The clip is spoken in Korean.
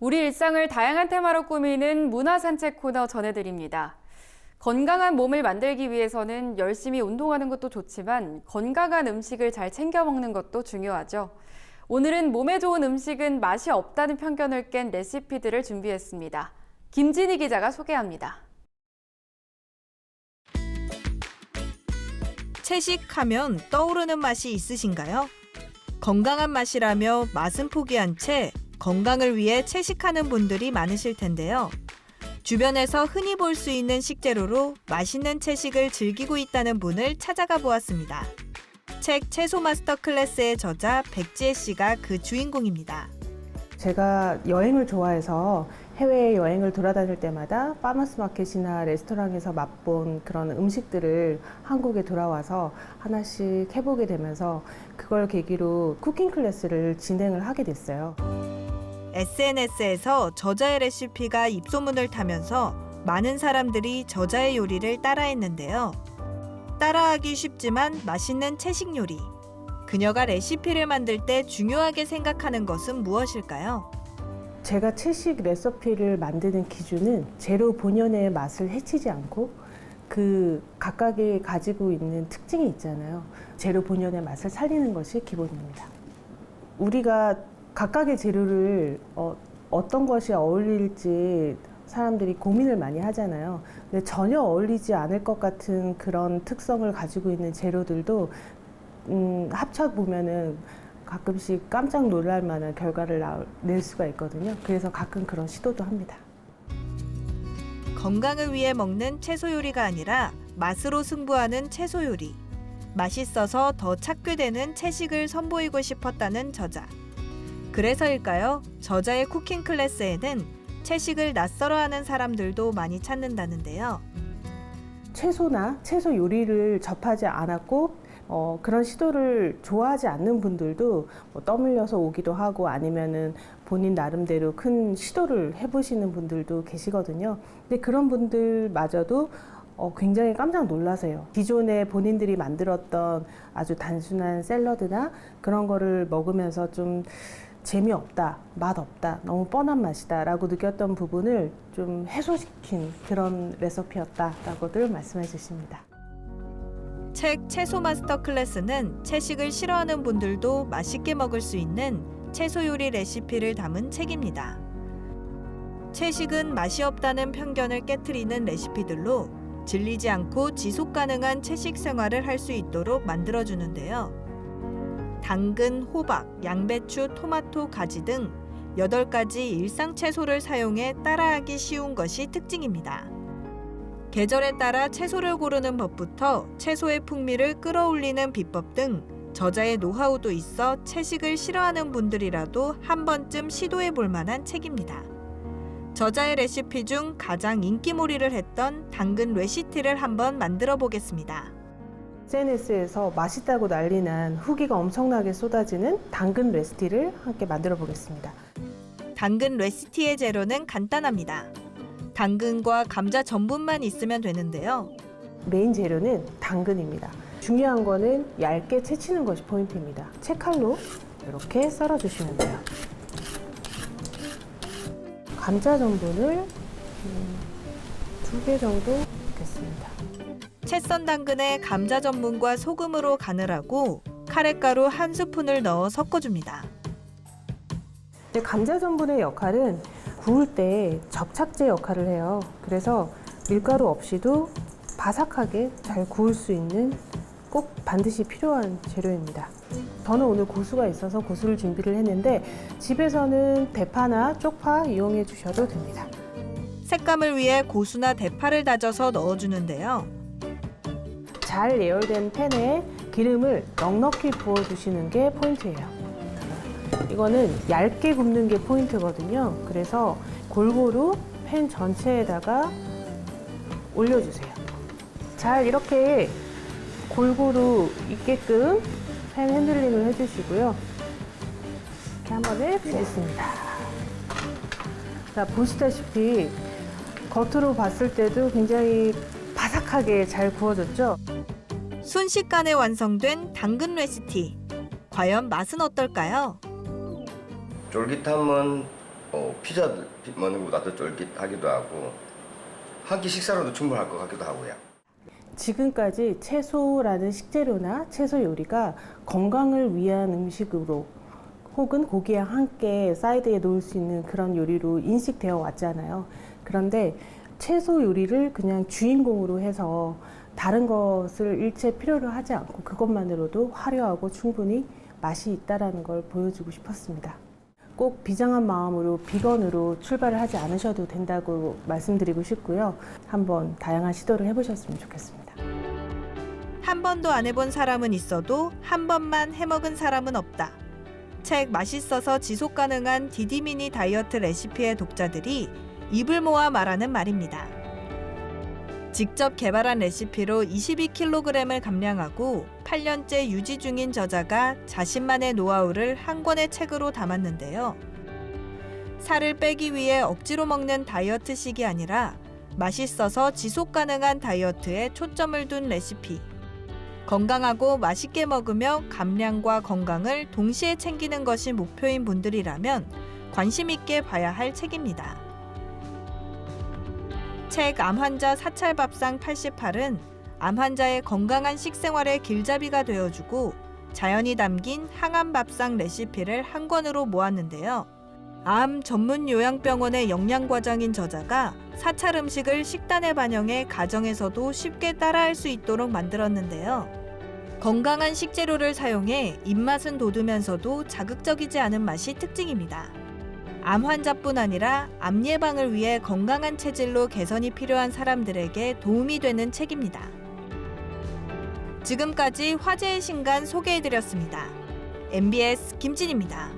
우리 일상을 다양한 테마로 꾸미는 문화산책 코너 전해드립니다. 건강한 몸을 만들기 위해서는 열심히 운동하는 것도 좋지만 건강한 음식을 잘 챙겨 먹는 것도 중요하죠. 오늘은 몸에 좋은 음식은 맛이 없다는 편견을 깬 레시피들을 준비했습니다. 김진희 기자가 소개합니다. 채식하면 떠오르는 맛이 있으신가요? 건강한 맛이라며 맛은 포기한 채 건강을 위해 채식하는 분들이 많으실 텐데요. 주변에서 흔히 볼 수 있는 식재료로 맛있는 채식을 즐기고 있다는 분을 찾아가 보았습니다. 책 채소 마스터 클래스의 저자 백지혜 씨가 그 주인공입니다. 제가 여행을 좋아해서 해외 여행을 돌아다닐 때마다 파머스 마켓이나 레스토랑에서 맛본 그런 음식들을 한국에 돌아와서 하나씩 해보게 되면서 그걸 계기로 쿠킹 클래스를 진행을 하게 됐어요. SNS에서 저자의 레시피가 입소문을 타면서 많은 사람들이 저자의 요리를 따라했는데요. 따라하기 쉽지만 맛있는 채식 요리. 그녀가 레시피를 만들 때 중요하게 생각하는 것은 무엇일까요? 제가 채식 레시피를 만드는 기준은 재료 본연의 맛을 해치지 않고 그 각각이 가지고 있는 특징이 있잖아요. 재료 본연의 맛을 살리는 것이 기본입니다. 우리가 각각의 재료를 어떤 것이 어울릴지 사람들이 고민을 많이 하잖아요. 근데 전혀 어울리지 않을 것 같은 그런 특성을 가지고 있는 재료들도 합쳐보면은 가끔씩 깜짝 놀랄 만한 결과를 낼 수가 있거든요. 그래서 가끔 그런 시도도 합니다. 건강을 위해 먹는 채소 요리가 아니라 맛으로 승부하는 채소 요리. 맛있어서 더 찾게 되는 채식을 선보이고 싶었다는 저자. 그래서일까요? 저자의 쿠킹 클래스에는 채식을 낯설어하는 사람들도 많이 찾는다는데요. 채소나 채소 요리를 접하지 않았고 그런 시도를 좋아하지 않는 분들도 떠밀려서 오기도 하고 아니면은 본인 나름대로 큰 시도를 해보시는 분들도 계시거든요. 근데 그런 분들마저도 굉장히 깜짝 놀라세요. 기존에 본인들이 만들었던 아주 단순한 샐러드나 그런 거를 먹으면서 좀 재미없다, 맛없다, 너무 뻔한 맛이다 라고 느꼈던 부분을 좀 해소시킨 그런 레시피였다라고들 말씀해 주십니다. 책 채소 마스터 클래스는 채식을 싫어하는 분들도 맛있게 먹을 수 있는 채소 요리 레시피를 담은 책입니다. 채식은 맛이 없다는 편견을 깨트리는 레시피들로 질리지 않고 지속 가능한 채식 생활을 할 수 있도록 만들어주는데요. 당근, 호박, 양배추, 토마토, 가지 등 8가지 일상 채소를 사용해 따라하기 쉬운 것이 특징입니다. 계절에 따라 채소를 고르는 법부터 채소의 풍미를 끌어올리는 비법 등 저자의 노하우도 있어 채식을 싫어하는 분들이라도 한 번쯤 시도해 볼 만한 책입니다. 저자의 레시피 중 가장 인기몰이를 했던 당근 레시티를 한번 만들어 보겠습니다. SNS에서 맛있다고 난리난 후기가 엄청나게 쏟아지는 당근 레시피를 함께 만들어 보겠습니다. 당근 레시티의 재료는 간단합니다. 당근과 감자 전분만 있으면 되는데요. 메인 재료는 당근입니다. 중요한 거는 얇게 채치는 것이 포인트입니다. 채칼로 이렇게 썰어주시면 돼요. 감자 전분을 2개 정도 넣겠습니다. 채 썬 당근에 감자 전분과 소금으로 간을 하고 카레가루 1스푼을 넣어 섞어줍니다. 근데 감자 전분의 역할은 구울 때 접착제 역할을 해요. 그래서 밀가루 없이도 바삭하게 잘 구울 수 있는 꼭 반드시 필요한 재료입니다. 저는 오늘 고수가 있어서 고수를 준비를 했는데 집에서는 대파나 쪽파 이용해 주셔도 됩니다. 색감을 위해 고수나 대파를 다져서 넣어주는데요. 잘 예열된 팬에 기름을 넉넉히 부어주시는 게 포인트예요. 이거는 얇게 굽는 게 포인트거든요. 그래서 골고루 팬 전체에다가 올려주세요. 잘 이렇게 골고루 있게끔 팬 핸들링을 해주시고요. 이렇게 한 번에 부겠습니다. 자, 보시다시피 겉으로 봤을 때도 굉장히 바삭하게 잘 구워졌죠? 순식간에 완성된 당근 레시티. 과연 맛은 어떨까요? 쫄깃함은 피자 먹는 것보다 더 쫄깃하기도 하고 한 끼 식사로도 충분할 것 같기도 하고요. 지금까지 채소라는 식재료나 채소 요리가 건강을 위한 음식으로 혹은 고기와 함께 사이드에 놓을 수 있는 그런 요리로 인식되어 왔잖아요. 그런데 채소 요리를 그냥 주인공으로 해서 다른 것을 일체 필요로 하지 않고 그것만으로도 화려하고 충분히 맛이 있다는 걸 보여주고 싶었습니다. 꼭 비장한 마음으로 비건으로 출발을 하지 않으셔도 된다고 말씀드리고 싶고요. 한번 다양한 시도를 해보셨으면 좋겠습니다. 한 번도 안 해본 사람은 있어도 한 번만 해먹은 사람은 없다. 책 맛있어서 지속 가능한 디디미니 다이어트 레시피의 독자들이 입을 모아 말하는 말입니다. 직접 개발한 레시피로 22kg을 감량하고 8년째 유지 중인 저자가 자신만의 노하우를 한 권의 책으로 담았는데요. 살을 빼기 위해 억지로 먹는 다이어트식이 아니라 맛있어서 지속 가능한 다이어트에 초점을 둔 레시피. 건강하고 맛있게 먹으며 감량과 건강을 동시에 챙기는 것이 목표인 분들이라면 관심 있게 봐야 할 책입니다. 책 암환자 사찰밥상 88은 암환자의 건강한 식생활의 길잡이가 되어주고 자연이 담긴 항암밥상 레시피를 한 권으로 모았는데요. 암 전문 요양병원의 영양과장인 저자가 사찰 음식을 식단에 반영해 가정에서도 쉽게 따라할 수 있도록 만들었는데요. 건강한 식재료를 사용해 입맛은 돋우면서도 자극적이지 않은 맛이 특징입니다. 암 환자뿐 아니라 암 예방을 위해 건강한 체질로 개선이 필요한 사람들에게 도움이 되는 책입니다. 지금까지 화제의 신간 소개해드렸습니다. MBS 김진입니다.